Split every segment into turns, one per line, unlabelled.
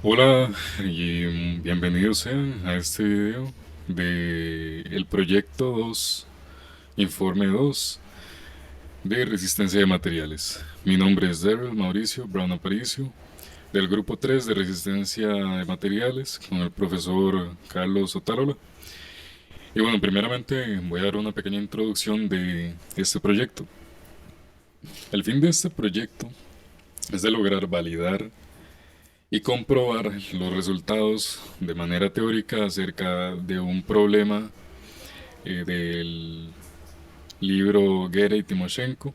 Hola y bienvenidos sean a este video de el proyecto 2, informe 2 de resistencia de materiales. Mi nombre es Daryl Mauricio Brown Aparicio, del grupo 3 de resistencia de materiales con el profesor Carlos Otárola. Y bueno, primeramente voy a dar una pequeña introducción de este proyecto. El fin de este proyecto es de lograr validar y comprobar los resultados de manera teórica acerca de un problema del libro Gera y Timoshenko,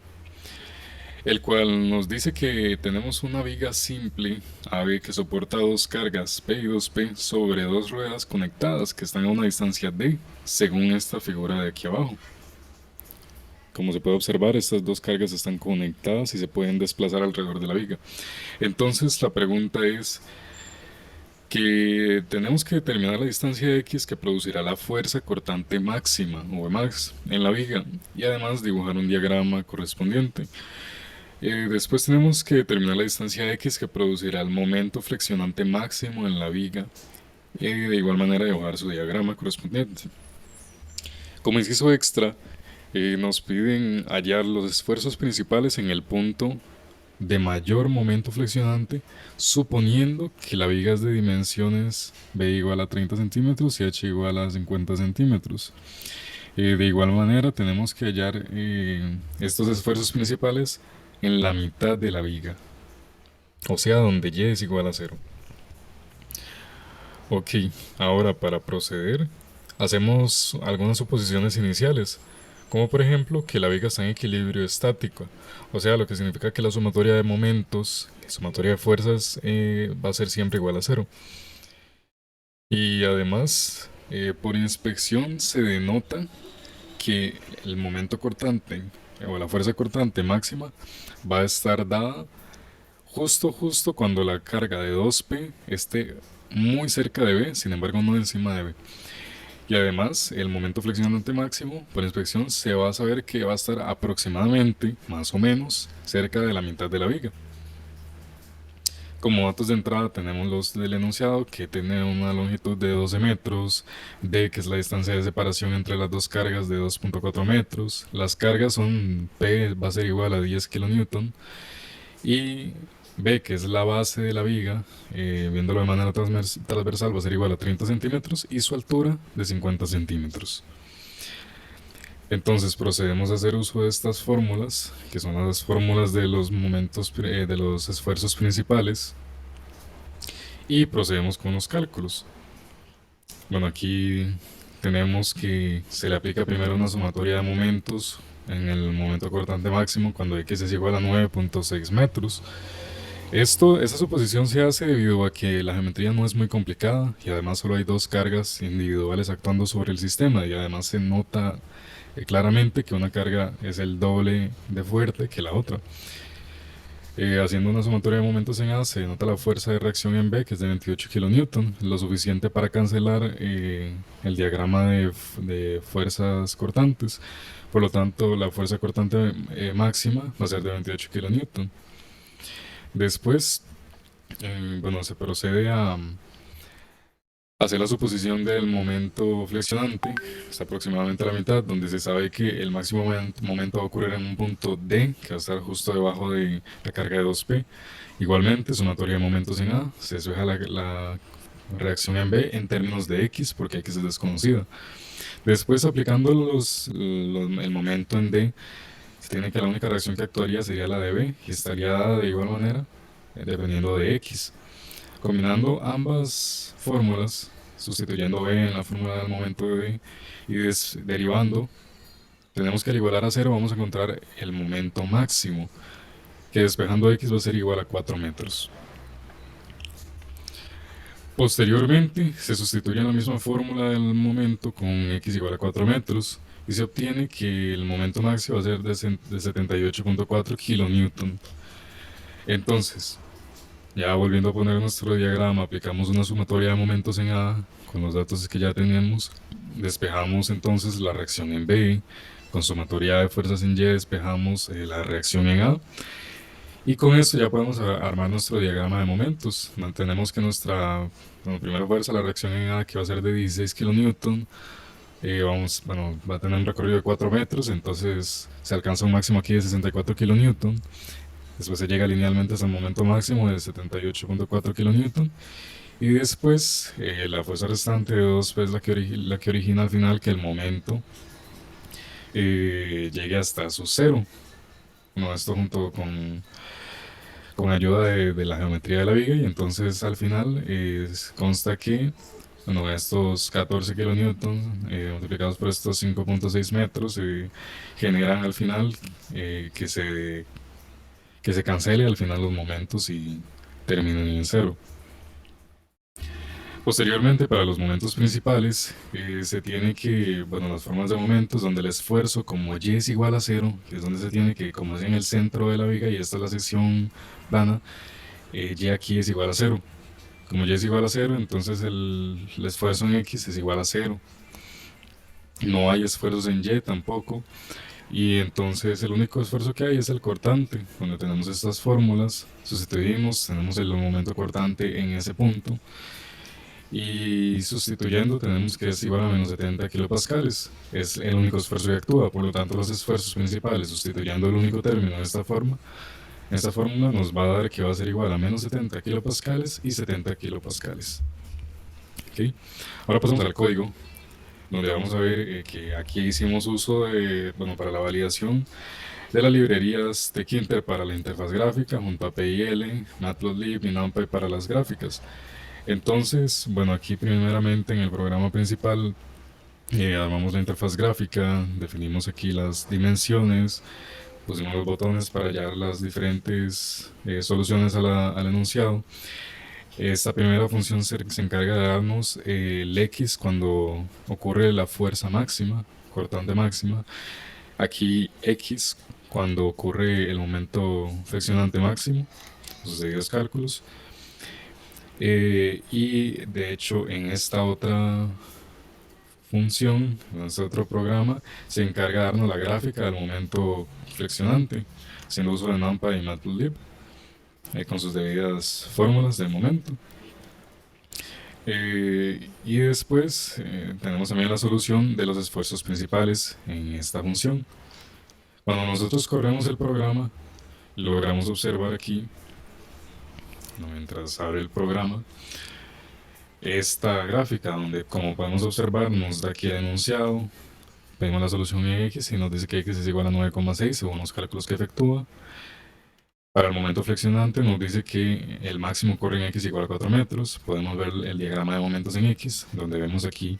el cual nos dice que tenemos una viga simple AB que soporta dos cargas P y 2P sobre dos ruedas conectadas que están a una distancia D, según esta figura de aquí abajo. Como se puede observar, estas dos cargas están conectadas y se pueden desplazar alrededor de la viga. Entonces la pregunta es que tenemos que determinar la distancia X que producirá la fuerza cortante máxima o Vmax en la viga y además dibujar un diagrama correspondiente. Después tenemos que determinar la distancia X que producirá el momento flexionante máximo en la viga y de igual manera dibujar su diagrama correspondiente. Como inciso extra, nos piden hallar los esfuerzos principales en el punto de mayor momento flexionante, suponiendo que la viga es de dimensiones B igual a 30 centímetros y H igual a 50 centímetros. De igual manera, tenemos que hallar estos esfuerzos principales en la mitad de la viga, o sea, donde Y es igual a cero. Ok, ahora para proceder, hacemos algunas suposiciones iniciales, como por ejemplo que la viga está en equilibrio estático, o sea, lo que significa que la sumatoria de momentos, la sumatoria de fuerzas va a ser siempre igual a cero. Y además, por inspección se denota que el momento cortante o la fuerza cortante máxima va a estar dada justo cuando la carga de 2P esté muy cerca de B, sin embargo no encima de B. Y además, el momento flexionante máximo por inspección se va a saber que va a estar aproximadamente, más o menos, cerca de la mitad de la viga. Como datos de entrada tenemos los del enunciado, que tiene una longitud de 12 metros, D, que es la distancia de separación entre las dos cargas de 2.4 metros, las cargas son P va a ser igual a 10 kN, y B, que es la base de la viga, viéndolo de manera transversal, va a ser igual a 30 centímetros y su altura de 50 centímetros. Entonces procedemos a hacer uso de estas fórmulas, que son las fórmulas de los momentos, de los esfuerzos principales, y procedemos con los cálculos. Bueno, aquí tenemos que se le aplica primero una sumatoria de momentos en el momento cortante máximo cuando X es igual a 9.6 metros. Esta suposición se hace debido a que la geometría no es muy complicada y además solo hay dos cargas individuales actuando sobre el sistema, y además se nota claramente que una carga es el doble de fuerte que la otra. Haciendo una sumatoria de momentos en A se nota la fuerza de reacción en B, que es de 28 kN, lo suficiente para cancelar el diagrama de fuerzas cortantes. Por lo tanto, la fuerza cortante máxima va a ser de 28 kN. Después, bueno, se procede a hacer la suposición del momento flexionante, está aproximadamente a la mitad, donde se sabe que el máximo momento va a ocurrir en un punto D, que va a estar justo debajo de la carga de 2P. Igualmente, sumatoria de momentos en A, se despeja la reacción en B en términos de X, porque X es desconocida. Después, aplicando el momento en D, se tiene que la única reacción que actuaría sería la de B, y estaría dada de igual manera, dependiendo de X. Combinando ambas fórmulas, sustituyendo B en la fórmula del momento de B y derivando, tenemos que al igualar a 0 vamos a encontrar el momento máximo, que despejando X va a ser igual a 4 metros. Posteriormente, se sustituye la misma fórmula del momento con X igual a 4 metros y se obtiene que el momento máximo va a ser de 78.4 kN. Entonces, ya volviendo a poner nuestro diagrama, aplicamos una sumatoria de momentos en A con los datos que ya tenemos, despejamos entonces la reacción en B, con sumatoria de fuerzas en Y despejamos la reacción en A, Y con esto ya podemos armar nuestro diagrama de momentos. Tenemos que nuestra primera fuerza, la reacción en A, que va a ser de 16 kilonewton, bueno, va a tener un recorrido de 4 metros, entonces se alcanza un máximo aquí de 64 kilonewton. Después se llega linealmente hasta el momento máximo de 78.4 kilonewton. Y después la fuerza restante de 2 es la que origina al final que el momento llegue hasta su cero. Bueno, esto junto con ayuda de la geometría de la viga, y entonces al final consta que bueno, estos 14 kilonewtons multiplicados por estos 5.6 metros generan al final que se cancele al final los momentos y terminen en cero. Posteriormente, para los momentos principales, se tiene que, bueno, las formas de momentos donde el esfuerzo como y es igual a cero, que es donde se tiene que, como es en el centro de la viga y esta es la sección plana, y aquí es igual a cero. Como y es igual a cero, entonces el esfuerzo en X es igual a cero. No hay esfuerzos en Y tampoco. Y entonces el único esfuerzo que hay es el cortante. Cuando tenemos estas fórmulas, sustituimos, tenemos el momento cortante en ese punto. Y sustituyendo tenemos que es igual a menos 70 kilopascales. Es el único esfuerzo que actúa, por lo tanto los esfuerzos principales sustituyendo el único término de esta forma, esta fórmula nos va a dar que va a ser igual a menos 70 kilopascales y 70 kilopascales. ¿Okay? Ahora pasamos al código, donde vamos a ver que aquí hicimos uso de, bueno, para la validación de las librerías de Tkinter para la interfaz gráfica junto a PIL, Matplotlib y NumPy para las gráficas. Entonces, bueno, aquí primeramente en el programa principal armamos la interfaz gráfica, definimos aquí las dimensiones, pusimos los botones para hallar las diferentes soluciones al enunciado. Esta primera función se encarga de darnos el X cuando ocurre la fuerza máxima, cortante máxima. Aquí X cuando ocurre el momento flexionante máximo, los debidos cálculos. Y de hecho en esta otra función, en este otro programa, se encarga de darnos la gráfica del momento flexionante, haciendo uso de NumPy y Matplotlib, con sus debidas fórmulas del momento. Y después tenemos también la solución de los esfuerzos principales en esta función. Cuando nosotros corremos el programa, logramos observar aquí, mientras abre el programa, esta gráfica donde, como podemos observar, nos da aquí el enunciado, pedimos la solución en X y nos dice que X es igual a 9,6 según los cálculos que efectúa. Para el momento flexionante nos dice que el máximo corre en X igual a 4 metros. Podemos ver el diagrama de momentos en X, donde vemos aquí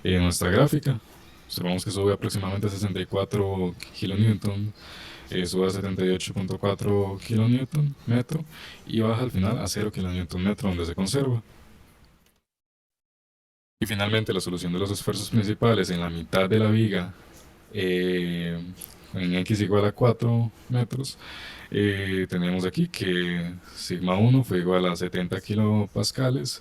nuestra gráfica. Observamos que sube aproximadamente a 64 kilonewton, sube a 78.4 kilonewton metro y baja al final a 0 kilonewton metro, donde se conserva. Y finalmente la solución de los esfuerzos principales en la mitad de la viga en X igual a 4 metros, tenemos aquí que sigma 1 fue igual a 70 kilopascales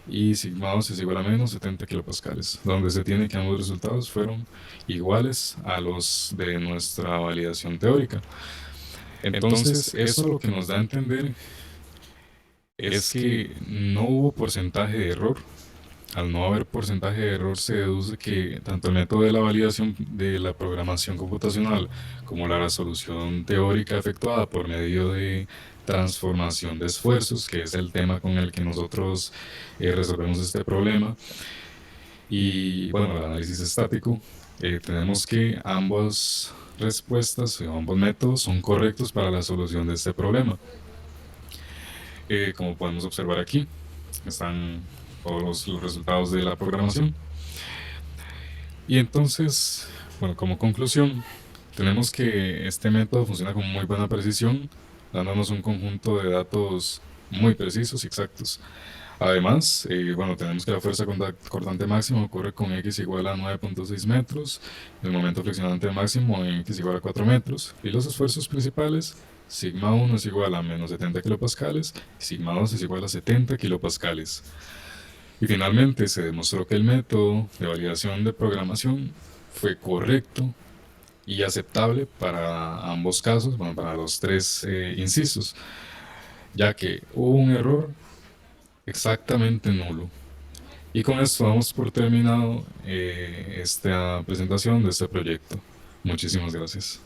y sigma 2 es igual a menos 70 kilopascales, donde se tiene que ambos resultados fueron iguales a los de nuestra validación teórica. Entonces, eso lo que nos da a entender es que no hubo porcentaje de error. Al no haber porcentaje de error, se deduce que tanto el método de la validación de la programación computacional como la resolución teórica efectuada por medio de transformación de esfuerzos, que es el tema con el que nosotros resolvemos este problema, y bueno, el análisis estático, tenemos que ambas respuestas o ambos métodos son correctos para la solución de este problema. Como podemos observar aquí, están todos los resultados de la programación. Y entonces, bueno, como conclusión, tenemos que este método funciona con muy buena precisión, dándonos un conjunto de datos muy precisos y exactos. Además, bueno, tenemos que la fuerza cortante máxima ocurre con X igual a 9.6 metros, el momento flexionante máximo en X igual a 4 metros, y los esfuerzos principales, sigma 1 es igual a menos 70 kilopascales, y sigma 2 es igual a 70 kilopascales. Y finalmente se demostró que el método de validación de programación fue correcto y aceptable para ambos casos, bueno, para los tres incisos, ya que hubo un error exactamente nulo. Y con esto damos por terminado esta presentación de este proyecto. Muchísimas gracias.